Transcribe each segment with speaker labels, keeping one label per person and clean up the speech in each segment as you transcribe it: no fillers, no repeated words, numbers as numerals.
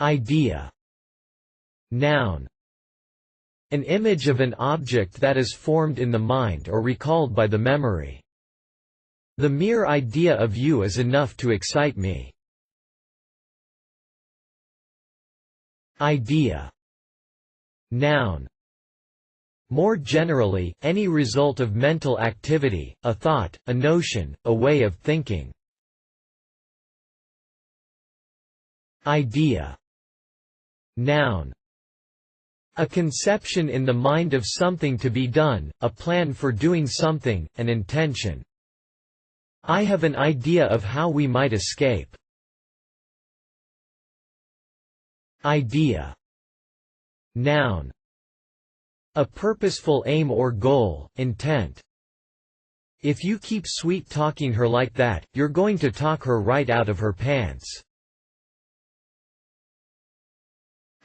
Speaker 1: Idea. Noun. An image of an object that is formed in the mind or recalled by the memory. The mere idea of you is enough to excite me. Idea. Noun. More generally, any result of mental activity, a thought, a notion, a way of thinking. Idea. Noun. A conception in the mind of something to be done, a plan for doing something, an intention. I have an idea of how we might escape. Idea. Noun. A purposeful aim or goal, intent. If you keep sweet-talking her like that, you're going to talk her right out of her pants.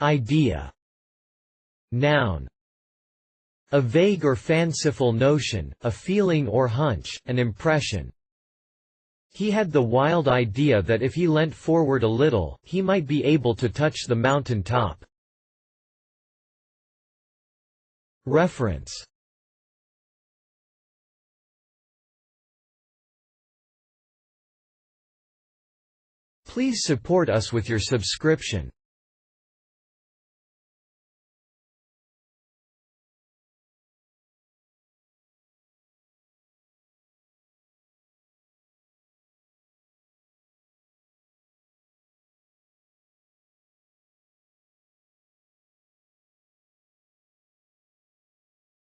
Speaker 1: Idea. Noun. A vague or fanciful notion, a feeling or hunch, an impression. He had the wild idea that if he leant forward a little, he might be able to touch the mountain top. Reference. Please support us with your subscription.